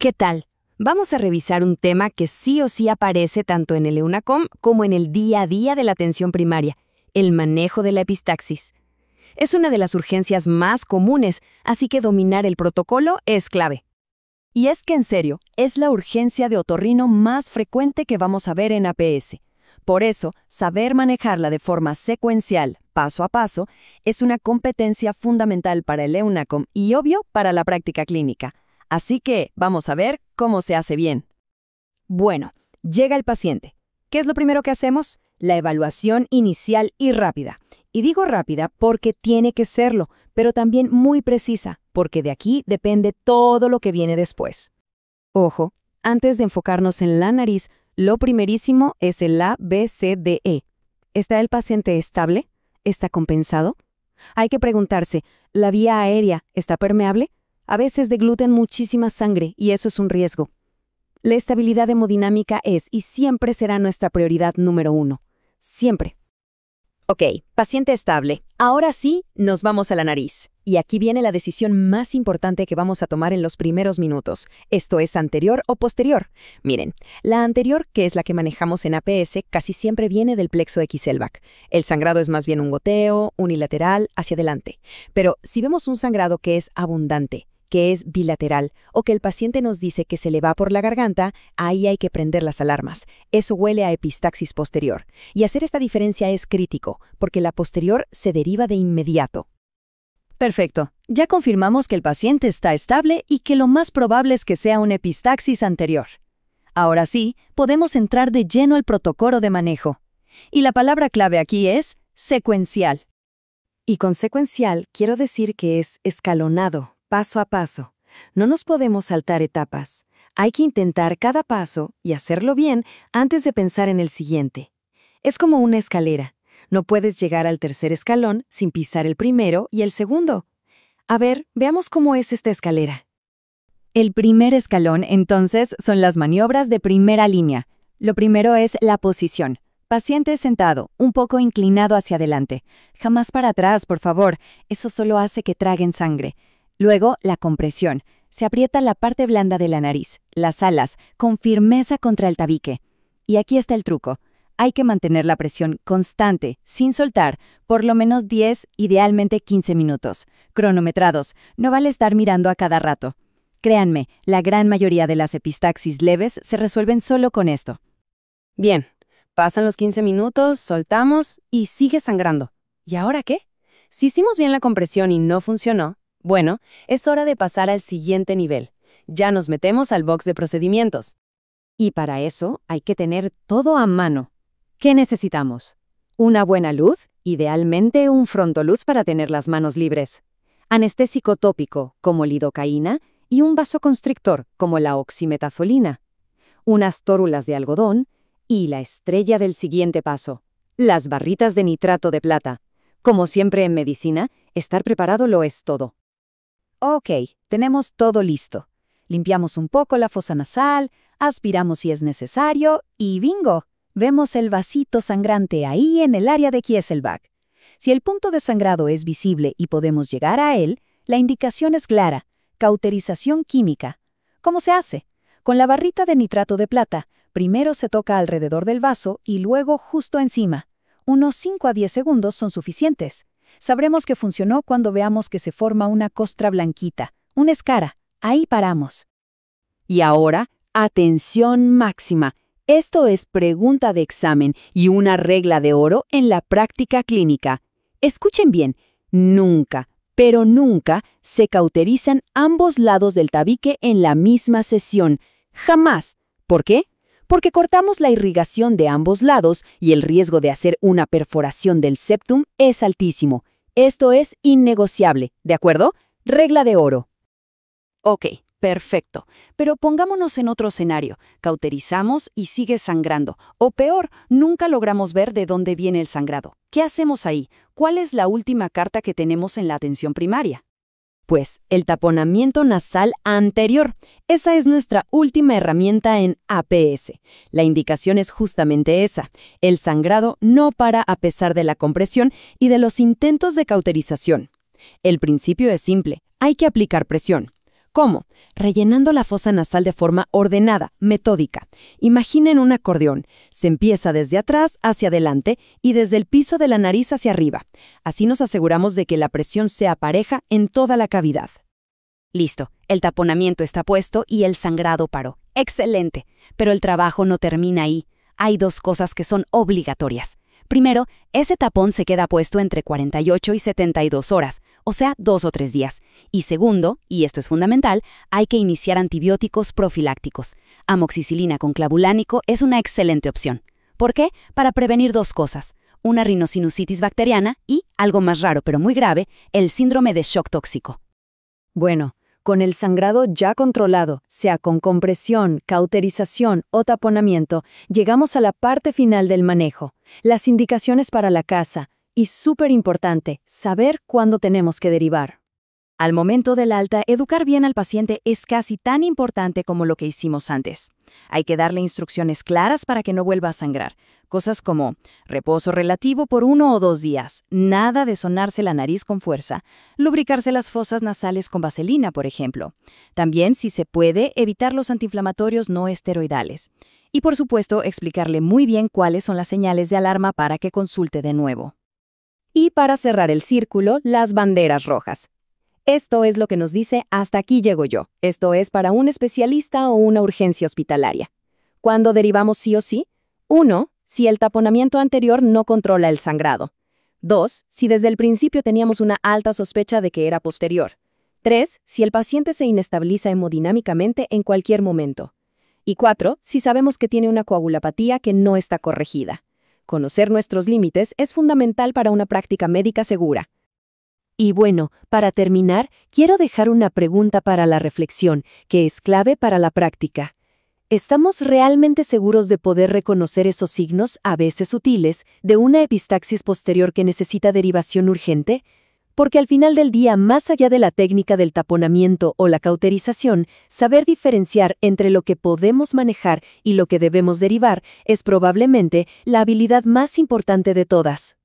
¿Qué tal? Vamos a revisar un tema que sí o sí aparece tanto en el EUNACOM como en el día a día de la atención primaria, el manejo de la epistaxis. Es una de las urgencias más comunes, así que dominar el protocolo es clave. Y es que en serio, es la urgencia de otorrino más frecuente que vamos a ver en APS. Por eso, saber manejarla de forma secuencial, paso a paso, es una competencia fundamental para el EUNACOM y obvio para la práctica clínica. Así que vamos a ver cómo se hace bien. Bueno, llega el paciente. ¿Qué es lo primero que hacemos? La evaluación inicial y rápida. Y digo rápida porque tiene que serlo, pero también muy precisa, porque de aquí depende todo lo que viene después. Ojo, antes de enfocarnos en la nariz, lo primerísimo es el ABCDE. ¿Está el paciente estable? ¿Está compensado? Hay que preguntarse, ¿la vía aérea está permeable? A veces degluten muchísima sangre y eso es un riesgo. La estabilidad hemodinámica es y siempre será nuestra prioridad número 1. Siempre. Ok, paciente estable. Ahora sí, nos vamos a la nariz. Y aquí viene la decisión más importante que vamos a tomar en los primeros minutos. ¿Esto es anterior o posterior? Miren, la anterior, que es la que manejamos en APS, casi siempre viene del plexo X-Elvac. El sangrado es más bien un goteo, unilateral, hacia adelante. Pero si vemos un sangrado que es abundante, que es bilateral, o que el paciente nos dice que se le va por la garganta, ahí hay que prender las alarmas. Eso huele a epistaxis posterior. Y hacer esta diferencia es crítico, porque la posterior se deriva de inmediato. Perfecto. Ya confirmamos que el paciente está estable y que lo más probable es que sea una epistaxis anterior. Ahora sí, podemos entrar de lleno al protocolo de manejo. Y la palabra clave aquí es secuencial. Y con secuencial quiero decir que es escalonado, paso a paso. No nos podemos saltar etapas. Hay que intentar cada paso y hacerlo bien antes de pensar en el siguiente. Es como una escalera. No puedes llegar al tercer escalón sin pisar el primero y el segundo. A ver, veamos cómo es esta escalera. El primer escalón, entonces, son las maniobras de primera línea. Lo primero es la posición. Paciente sentado, un poco inclinado hacia adelante. Jamás para atrás, por favor. Eso solo hace que traguen sangre. Luego, la compresión. Se aprieta la parte blanda de la nariz, las alas, con firmeza contra el tabique. Y aquí está el truco. Hay que mantener la presión constante, sin soltar, por lo menos 10, idealmente 15 minutos. Cronometrados, no vale estar mirando a cada rato. Créanme, la gran mayoría de las epistaxis leves se resuelven solo con esto. Bien, pasan los 15 minutos, soltamos y sigue sangrando. ¿Y ahora qué? Si hicimos bien la compresión y no funcionó, bueno, es hora de pasar al siguiente nivel. Ya nos metemos al box de procedimientos. Y para eso hay que tener todo a mano. ¿Qué necesitamos? Una buena luz, idealmente un frontoluz para tener las manos libres. Anestésico tópico, como lidocaína, y un vasoconstrictor, como la oximetazolina. Unas tórulas de algodón y la estrella del siguiente paso, las barritas de nitrato de plata. Como siempre en medicina, estar preparado lo es todo. Ok, tenemos todo listo. Limpiamos un poco la fosa nasal, aspiramos si es necesario y ¡bingo! Vemos el vasito sangrante ahí en el área de Kieselbach. Si el punto de sangrado es visible y podemos llegar a él, la indicación es clara: cauterización química. ¿Cómo se hace? Con la barrita de nitrato de plata, primero se toca alrededor del vaso y luego justo encima. Unos 5 a 10 segundos son suficientes. Sabremos que funcionó cuando veamos que se forma una costra blanquita, una escara. Ahí paramos. Y ahora, atención máxima. Esto es pregunta de examen y una regla de oro en la práctica clínica. Escuchen bien, nunca, pero nunca se cauterizan ambos lados del tabique en la misma sesión. Jamás. ¿Por qué? Porque cortamos la irrigación de ambos lados y el riesgo de hacer una perforación del septum es altísimo. Esto es innegociable, ¿de acuerdo? Regla de oro. Ok, perfecto. Pero pongámonos en otro escenario. Cauterizamos y sigue sangrando. O peor, nunca logramos ver de dónde viene el sangrado. ¿Qué hacemos ahí? ¿Cuál es la última carta que tenemos en la atención primaria? Pues el taponamiento nasal anterior. Esa es nuestra última herramienta en APS. La indicación es justamente esa. El sangrado no para a pesar de la compresión y de los intentos de cauterización. El principio es simple. Hay que aplicar presión. ¿Cómo? Rellenando la fosa nasal de forma ordenada, metódica. Imaginen un acordeón. Se empieza desde atrás hacia adelante y desde el piso de la nariz hacia arriba. Así nos aseguramos de que la presión sea pareja en toda la cavidad. Listo, el taponamiento está puesto y el sangrado paró. ¡Excelente! Pero el trabajo no termina ahí. Hay dos cosas que son obligatorias. Primero, ese tapón se queda puesto entre 48 y 72 horas, o sea, 2 o 3 días. Y segundo, y esto es fundamental, hay que iniciar antibióticos profilácticos. Amoxicilina con clavulánico es una excelente opción. ¿Por qué? Para prevenir dos cosas: una rinosinusitis bacteriana y, algo más raro pero muy grave, el síndrome de shock tóxico. Bueno, con el sangrado ya controlado, sea con compresión, cauterización o taponamiento, llegamos a la parte final del manejo, las indicaciones para la casa y, súper importante, saber cuándo tenemos que derivar. Al momento del alta, educar bien al paciente es casi tan importante como lo que hicimos antes. Hay que darle instrucciones claras para que no vuelva a sangrar. Cosas como reposo relativo por 1 o 2 días, nada de sonarse la nariz con fuerza, lubricarse las fosas nasales con vaselina, por ejemplo. También, si se puede, evitar los antiinflamatorios no esteroidales. Y por supuesto, explicarle muy bien cuáles son las señales de alarma para que consulte de nuevo. Y para cerrar el círculo, las banderas rojas. Esto es lo que nos dice hasta aquí llego yo. Esto es para un especialista o una urgencia hospitalaria. ¿Cuándo derivamos sí o sí? 1. Si el taponamiento anterior no controla el sangrado. 2. Si desde el principio teníamos una alta sospecha de que era posterior. 3. Si el paciente se inestabiliza hemodinámicamente en cualquier momento. Y 4. Si sabemos que tiene una coagulopatía que no está corregida. Conocer nuestros límites es fundamental para una práctica médica segura. Y bueno, para terminar, quiero dejar una pregunta para la reflexión, que es clave para la práctica. ¿Estamos realmente seguros de poder reconocer esos signos, a veces sutiles, de una epistaxis posterior que necesita derivación urgente? Porque al final del día, más allá de la técnica del taponamiento o la cauterización, saber diferenciar entre lo que podemos manejar y lo que debemos derivar es probablemente la habilidad más importante de todas.